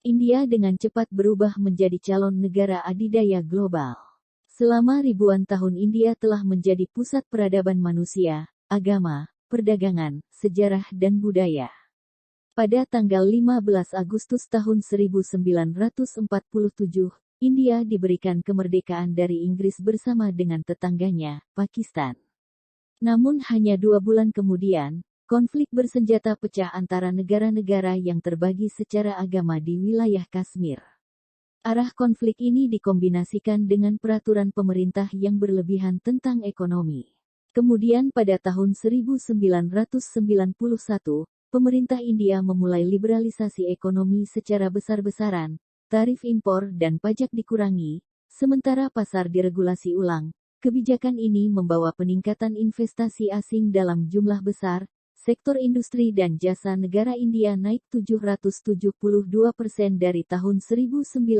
India dengan cepat berubah menjadi calon negara adidaya global. Selama ribuan tahun India telah menjadi pusat peradaban manusia, agama, perdagangan, sejarah dan budaya. Pada tanggal 15 Agustus tahun 1947, India diberikan kemerdekaan dari Inggris bersama dengan tetangganya, Pakistan. Namun hanya 2 bulan kemudian, konflik bersenjata pecah antara negara-negara yang terbagi secara agama di wilayah Kashmir. Arah konflik ini dikombinasikan dengan peraturan pemerintah yang berlebihan tentang ekonomi. Kemudian pada tahun 1991, pemerintah India memulai liberalisasi ekonomi secara besar-besaran, tarif impor dan pajak dikurangi, sementara pasar diregulasi ulang. Kebijakan ini membawa peningkatan investasi asing dalam jumlah besar. Sektor industri dan jasa negara India naik 772% dari tahun 1991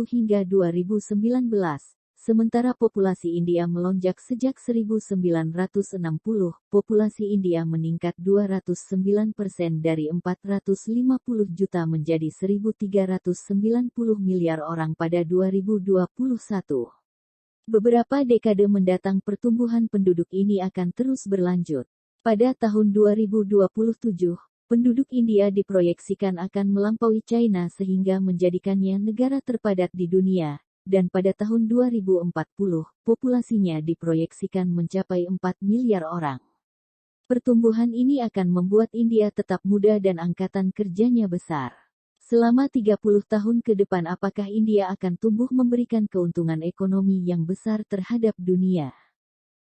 hingga 2019, sementara populasi India melonjak sejak 1960. Populasi India meningkat 209% dari 450 juta menjadi 1.390 miliar orang pada 2021. Beberapa dekade mendatang pertumbuhan penduduk ini akan terus berlanjut. Pada tahun 2027, penduduk India diproyeksikan akan melampaui China sehingga menjadikannya negara terpadat di dunia, dan pada tahun 2040, populasinya diproyeksikan mencapai 4 miliar orang. Pertumbuhan ini akan membuat India tetap muda dan angkatan kerjanya besar. Selama 30 tahun ke depan apakah India akan tumbuh memberikan keuntungan ekonomi yang besar terhadap dunia?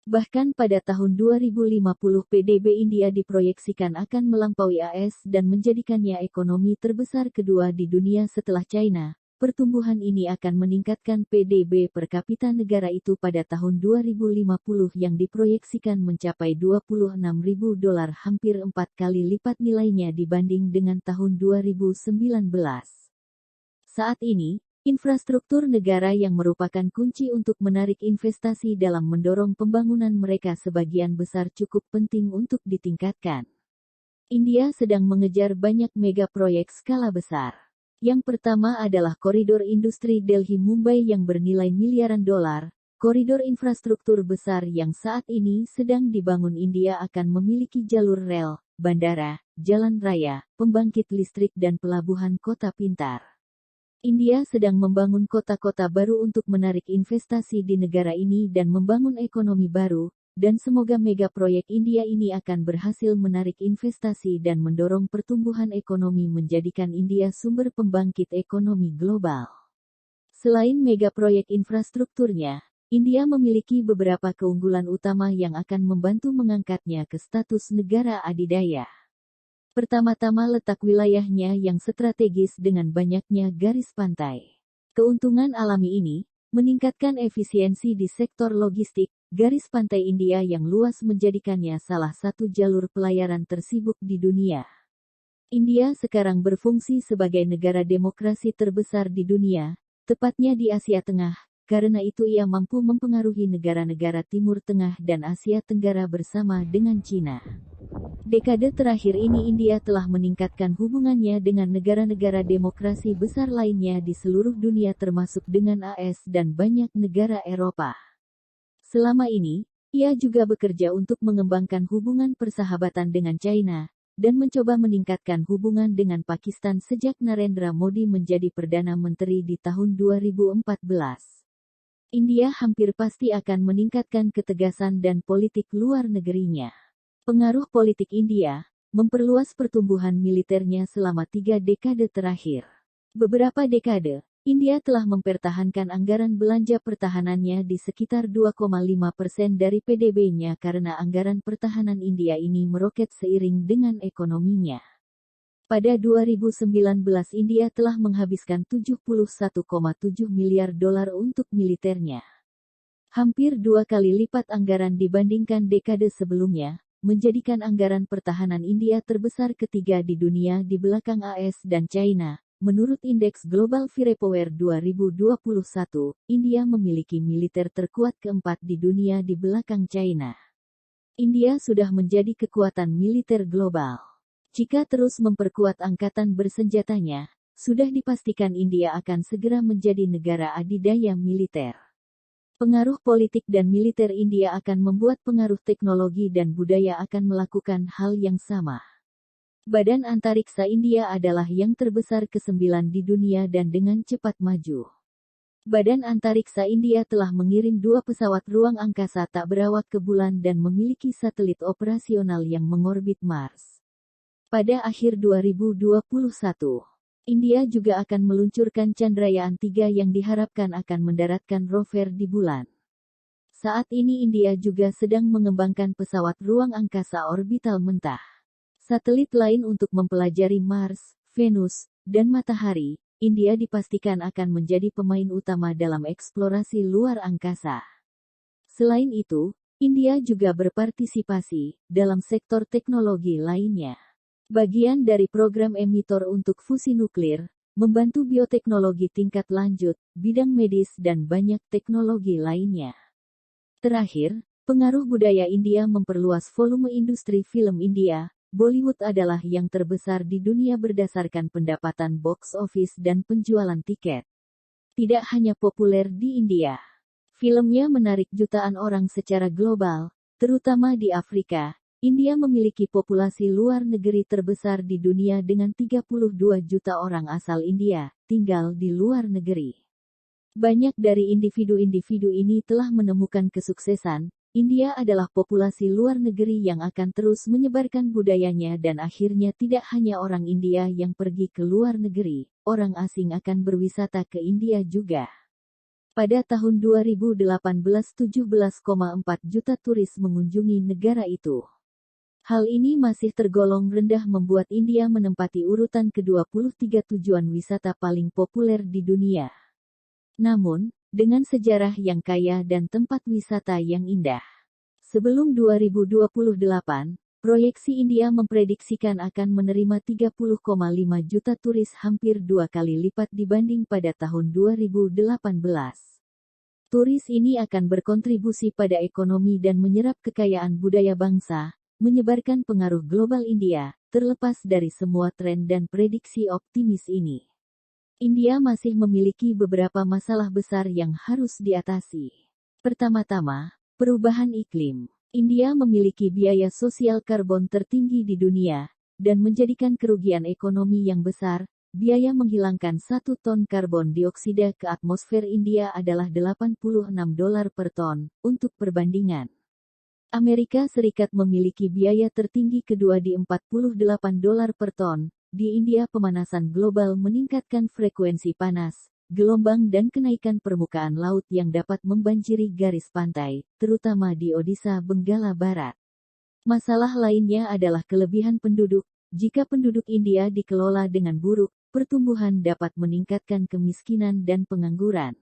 Bahkan pada tahun 2050 PDB India diproyeksikan akan melampaui AS dan menjadikannya ekonomi terbesar kedua di dunia setelah China. Pertumbuhan ini akan meningkatkan PDB per kapita negara itu pada tahun 2050 yang diproyeksikan mencapai $26.000, hampir 4 kali lipat nilainya dibanding dengan tahun 2019. Saat ini, infrastruktur negara yang merupakan kunci untuk menarik investasi dalam mendorong pembangunan mereka sebagian besar cukup penting untuk ditingkatkan. India sedang mengejar banyak mega proyek skala besar. Yang pertama adalah koridor industri Delhi-Mumbai yang bernilai miliaran dolar. Koridor infrastruktur besar yang saat ini sedang dibangun India akan memiliki jalur rel, bandara, jalan raya, pembangkit listrik dan pelabuhan kota pintar. India sedang membangun kota-kota baru untuk menarik investasi di negara ini dan membangun ekonomi baru, dan semoga mega proyek India ini akan berhasil menarik investasi dan mendorong pertumbuhan ekonomi menjadikan India sumber pembangkit ekonomi global. Selain mega proyek infrastrukturnya, India memiliki beberapa keunggulan utama yang akan membantu mengangkatnya ke status negara adidaya. Pertama-tama letak wilayahnya yang strategis dengan banyaknya garis pantai. Keuntungan alami ini, meningkatkan efisiensi di sektor logistik, garis pantai India yang luas menjadikannya salah satu jalur pelayaran tersibuk di dunia. India sekarang berfungsi sebagai negara demokrasi terbesar di dunia, tepatnya di Asia Tengah, karena itu ia mampu mempengaruhi negara-negara Timur Tengah dan Asia Tenggara bersama dengan Cina. Dekade terakhir ini India telah meningkatkan hubungannya dengan negara-negara demokrasi besar lainnya di seluruh dunia termasuk dengan AS dan banyak negara Eropa. Selama ini, ia juga bekerja untuk mengembangkan hubungan persahabatan dengan China, dan mencoba meningkatkan hubungan dengan Pakistan sejak Narendra Modi menjadi Perdana Menteri di tahun 2014. India hampir pasti akan meningkatkan ketegasan dan politik luar negerinya. Pengaruh politik India, memperluas pertumbuhan militernya selama 3 dekade terakhir. Beberapa dekade, India telah mempertahankan anggaran belanja pertahanannya di sekitar 2,5% dari PDB-nya karena anggaran pertahanan India ini meroket seiring dengan ekonominya. Pada 2019 India telah menghabiskan $71,7 miliar untuk militernya. Hampir 2 kali lipat anggaran dibandingkan dekade sebelumnya, menjadikan anggaran pertahanan India terbesar ketiga di dunia di belakang AS dan China. Menurut Indeks Global Firepower 2021, India memiliki militer terkuat keempat di dunia di belakang China. India sudah menjadi kekuatan militer global. Jika terus memperkuat angkatan bersenjatanya, sudah dipastikan India akan segera menjadi negara adidaya militer. Pengaruh politik dan militer India akan membuat pengaruh teknologi dan budaya akan melakukan hal yang sama. Badan Antariksa India adalah yang terbesar ke-9 di dunia dan dengan cepat maju. Badan Antariksa India telah mengirim 2 pesawat ruang angkasa tak berawak ke bulan dan memiliki satelit operasional yang mengorbit Mars. Pada akhir 2021, India juga akan meluncurkan Chandrayaan-3 yang diharapkan akan mendaratkan rover di bulan. Saat ini India juga sedang mengembangkan pesawat ruang angkasa orbital mentah. Satelit lain untuk mempelajari Mars, Venus, dan Matahari. India dipastikan akan menjadi pemain utama dalam eksplorasi luar angkasa. Selain itu, India juga berpartisipasi dalam sektor teknologi lainnya. Bagian dari program emitor untuk fusi nuklir, membantu bioteknologi tingkat lanjut, bidang medis dan banyak teknologi lainnya. Terakhir, pengaruh budaya India memperluas volume industri film India. Bollywood adalah yang terbesar di dunia berdasarkan pendapatan box office dan penjualan tiket. Tidak hanya populer di India, filmnya menarik jutaan orang secara global, terutama di Afrika. India memiliki populasi luar negeri terbesar di dunia dengan 32 juta orang asal India, tinggal di luar negeri. Banyak dari individu-individu ini telah menemukan kesuksesan. India adalah populasi luar negeri yang akan terus menyebarkan budayanya dan akhirnya tidak hanya orang India yang pergi ke luar negeri, orang asing akan berwisata ke India juga. Pada tahun 2018 17,4 juta turis mengunjungi negara itu. Hal ini masih tergolong rendah membuat India menempati urutan ke-23 tujuan wisata paling populer di dunia. Namun, dengan sejarah yang kaya dan tempat wisata yang indah. Sebelum 2028, proyeksi India memprediksikan akan menerima 30,5 juta turis, hampir 2 kali lipat dibanding pada tahun 2018. Turis ini akan berkontribusi pada ekonomi dan menyerap kekayaan budaya bangsa, menyebarkan pengaruh global India, terlepas dari semua tren dan prediksi optimis ini. India masih memiliki beberapa masalah besar yang harus diatasi. Pertama-tama, perubahan iklim. India memiliki biaya sosial karbon tertinggi di dunia, dan menjadikan kerugian ekonomi yang besar. Biaya menghilangkan 1 ton karbon dioksida ke atmosfer India adalah $86 per ton. Untuk perbandingan, Amerika Serikat memiliki biaya tertinggi kedua di $48 per ton. Di India pemanasan global meningkatkan frekuensi panas, gelombang dan kenaikan permukaan laut yang dapat membanjiri garis pantai, terutama di Odisha, Benggala Barat. Masalah lainnya adalah kelebihan penduduk. Jika penduduk India dikelola dengan buruk, pertumbuhan dapat meningkatkan kemiskinan dan pengangguran.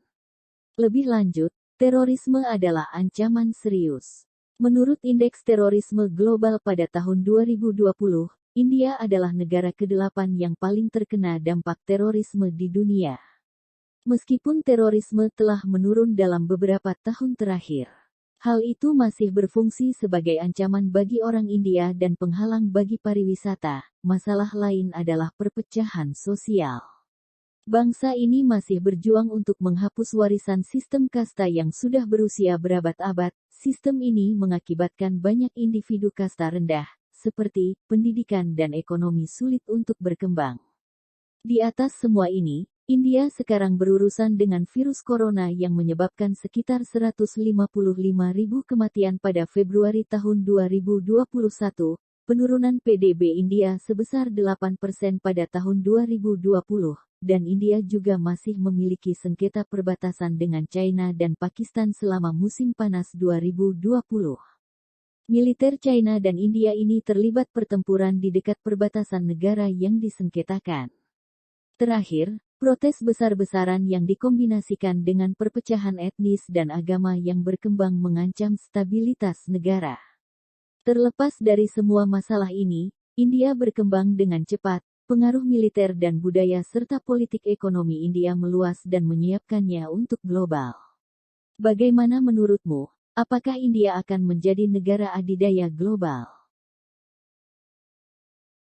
Lebih lanjut, terorisme adalah ancaman serius. Menurut Indeks Terorisme Global pada tahun 2020, India adalah negara ke-8 yang paling terkena dampak terorisme di dunia. Meskipun terorisme telah menurun dalam beberapa tahun terakhir, hal itu masih berfungsi sebagai ancaman bagi orang India dan penghalang bagi pariwisata. Masalah lain adalah perpecahan sosial. Bangsa ini masih berjuang untuk menghapus warisan sistem kasta yang sudah berusia berabad-abad. Sistem ini mengakibatkan banyak individu kasta rendah, seperti pendidikan dan ekonomi sulit untuk berkembang. Di atas semua ini, India sekarang berurusan dengan virus corona yang menyebabkan sekitar 155.000 kematian pada Februari tahun 2021, penurunan PDB India sebesar 8% pada tahun 2020. Dan India juga masih memiliki sengketa perbatasan dengan China dan Pakistan selama musim panas 2020. Militer China dan India ini terlibat pertempuran di dekat perbatasan negara yang disengketakan. Terakhir, protes besar-besaran yang dikombinasikan dengan perpecahan etnis dan agama yang berkembang mengancam stabilitas negara. Terlepas dari semua masalah ini, India berkembang dengan cepat. Pengaruh militer dan budaya serta politik ekonomi India meluas dan menyiapkannya untuk global. Bagaimana menurutmu? Apakah India akan menjadi negara adidaya global?